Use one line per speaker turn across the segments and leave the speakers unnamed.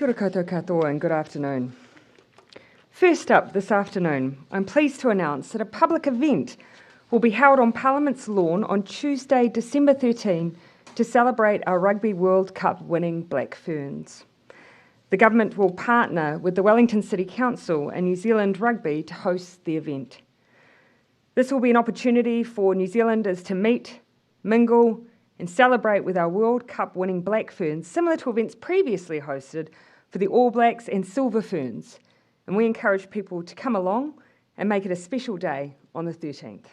Kia ora koutou katoa and good afternoon. First up this afternoon, I'm pleased to announce that a public event will be held on Parliament's lawn on Tuesday, December 13, to celebrate our Rugby World Cup winning Black Ferns. The government will partner with the Wellington City Council and New Zealand Rugby to host the event. This will be an opportunity for New Zealanders to meet, mingle, and celebrate with our World Cup winning Black Ferns, similar to events previously hosted for the All Blacks and Silver Ferns. And we encourage people to come along and make it a special day on the 13th.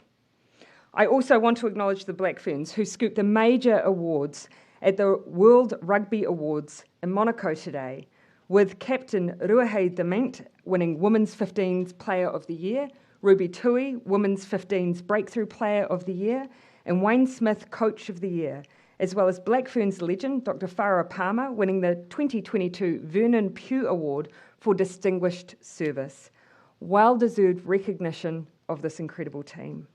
I also want to acknowledge the Black Ferns who scooped the major awards at the World Rugby Awards in Monaco today, with Captain Ruahei Dement winning Women's 15s Player of the Year, Ruby Tui, Women's 15s Breakthrough Player of the Year, and Wayne Smith Coach of the Year, as well as Black Ferns legend Dr. Farah Palmer winning the 2022 Vernon Pugh Award for Distinguished Service. Well-deserved recognition of this incredible team.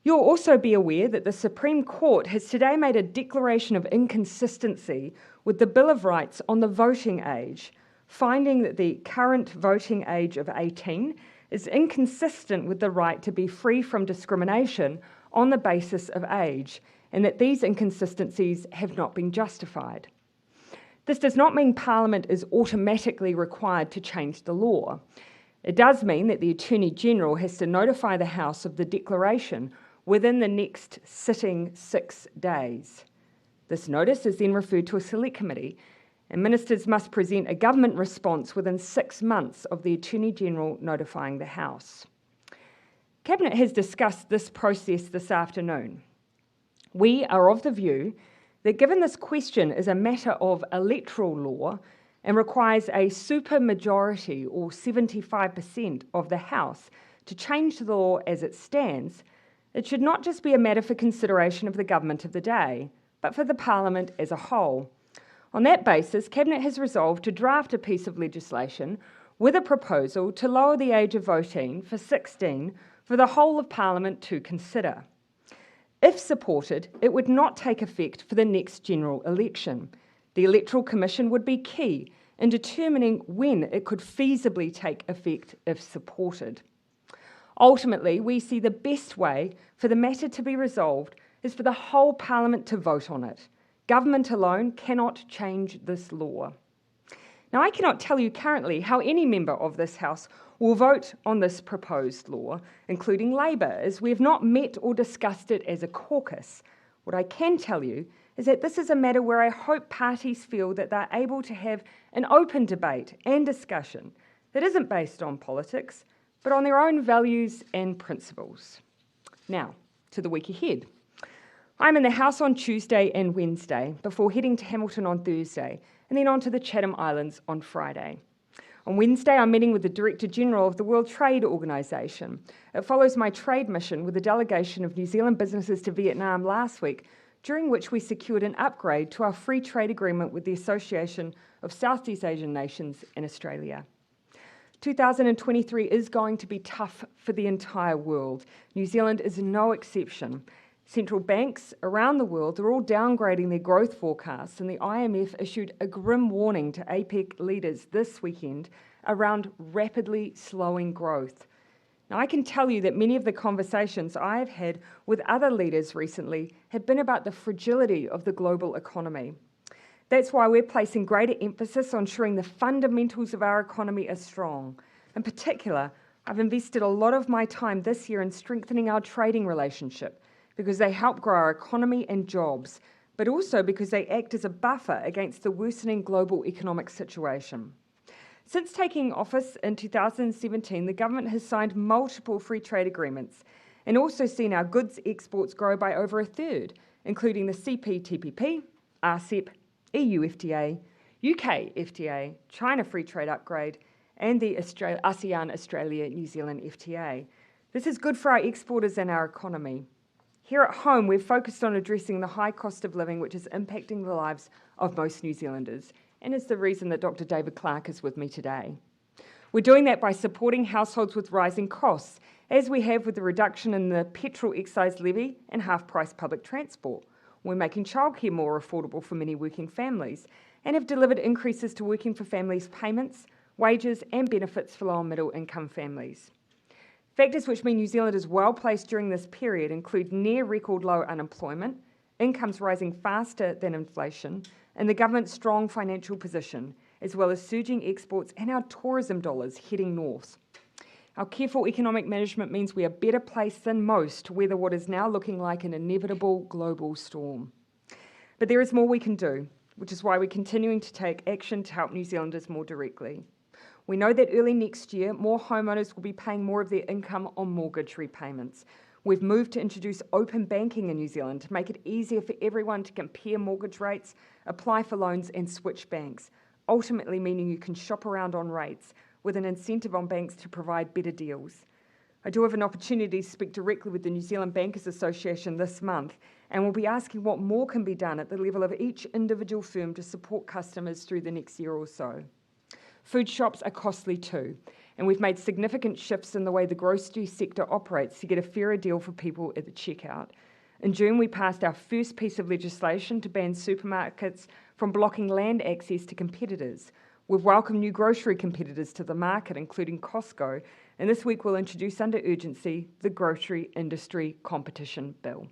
You'll also be aware that the Supreme Court has today made a declaration of inconsistency with the Bill of Rights on the voting age, finding that the current voting age of 18 is inconsistent with the right to be free from discrimination on the basis of age, and that these inconsistencies have not been justified. This does not mean Parliament is automatically required to change the law. It does mean that the Attorney-General has to notify the House of the declaration within the next sitting 6 days. This notice is then referred to a select committee, and ministers must present a government response within 6 months of the Attorney-General notifying the House. Cabinet has discussed this process this afternoon. We are of the view that given this question is a matter of electoral law and requires a supermajority or 75% of the House to change the law as it stands, it should not just be a matter for consideration of the government of the day, but for the Parliament as a whole. On that basis, Cabinet has resolved to draft a piece of legislation with a proposal to lower the age of voting for 16 for the whole of Parliament to consider. If supported, it would not take effect for the next general election. The Electoral Commission would be key in determining when it could feasibly take effect if supported. Ultimately, we see the best way for the matter to be resolved is for the whole Parliament to vote on it. Government alone cannot change this law. Now, I cannot tell you currently how any member of this House will vote on this proposed law, including Labour, as we have not met or discussed it as a caucus. What I can tell you is that this is a matter where I hope parties feel that they're able to have an open debate and discussion that isn't based on politics, but on their own values and principles. Now, to the week ahead. I'm in the House on Tuesday and Wednesday, before heading to Hamilton on Thursday, and then on to the Chatham Islands on Friday. On Wednesday, I'm meeting with the Director General of the World Trade Organisation. It follows my trade mission with a delegation of New Zealand businesses to Vietnam last week, during which we secured an upgrade to our free trade agreement with the Association of Southeast Asian Nations in Australia. 2023 is going to be tough for the entire world. New Zealand is no exception. Central banks around the world are all downgrading their growth forecasts, and the IMF issued a grim warning to APEC leaders this weekend around rapidly slowing growth. Now, I can tell you that many of the conversations I have had with other leaders recently have been about the fragility of the global economy. That's why we're placing greater emphasis on ensuring the fundamentals of our economy are strong. In particular, I've invested a lot of my time this year in strengthening our trading relationship, because they help grow our economy and jobs, but also because they act as a buffer against the worsening global economic situation. Since taking office in 2017, the government has signed multiple free trade agreements and also seen our goods exports grow by over a third, including the CPTPP, RCEP, EU FTA, UK FTA, China Free Trade Upgrade, and the ASEAN Australia-New Zealand FTA. This is good for our exporters and our economy. Here at home, we've focused on addressing the high cost of living, which is impacting the lives of most New Zealanders, and is the reason that Dr. David Clark is with me today. We're doing that by supporting households with rising costs, as we have with the reduction in the petrol excise levy and half-price public transport. We're making childcare more affordable for many working families, and have delivered increases to working for families' payments, wages and benefits for low and middle income families. Factors which mean New Zealand is well placed during this period include near record low unemployment, incomes rising faster than inflation, and the government's strong financial position, as well as surging exports and our tourism dollars heading north. Our careful economic management means we are better placed than most to weather what is now looking like an inevitable global storm. But there is more we can do, which is why we're continuing to take action to help New Zealanders more directly. We know that early next year, more homeowners will be paying more of their income on mortgage repayments. We've moved to introduce open banking in New Zealand to make it easier for everyone to compare mortgage rates, apply for loans and switch banks, ultimately meaning you can shop around on rates with an incentive on banks to provide better deals. I do have an opportunity to speak directly with the New Zealand Bankers Association this month, and we'll be asking what more can be done at the level of each individual firm to support customers through the next year or so. Food shops are costly too, and we've made significant shifts in the way the grocery sector operates to get a fairer deal for people at the checkout. In June, we passed our first piece of legislation to ban supermarkets from blocking land access to competitors. We've welcomed new grocery competitors to the market, including Costco, and this week we'll introduce under urgency the Grocery Industry Competition Bill.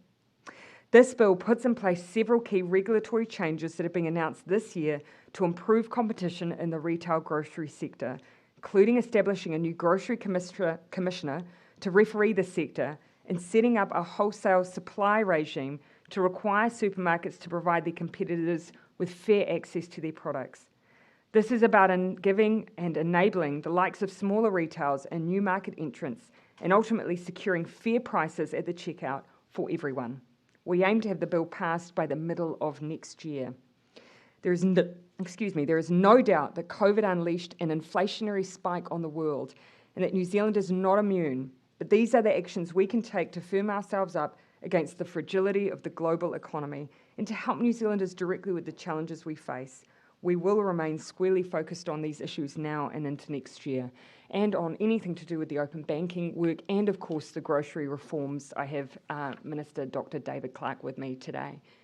This bill puts in place several key regulatory changes that are being announced this year to improve competition in the retail grocery sector, including establishing a new grocery commissioner to referee the sector and setting up a wholesale supply regime to require supermarkets to provide their competitors with fair access to their products. This is about giving and enabling the likes of smaller retailers and new market entrants and ultimately securing fair prices at the checkout for everyone. We aim to have the bill passed by the middle of next year. There is no doubt that COVID unleashed an inflationary spike on the world and that New Zealand is not immune, but these are the actions we can take to firm ourselves up against the fragility of the global economy and to help New Zealanders directly with the challenges we face. We will remain squarely focused on these issues now and into next year, and on anything to do with the open banking work and, of course, the grocery reforms. I have Minister Dr. David Clark with me today.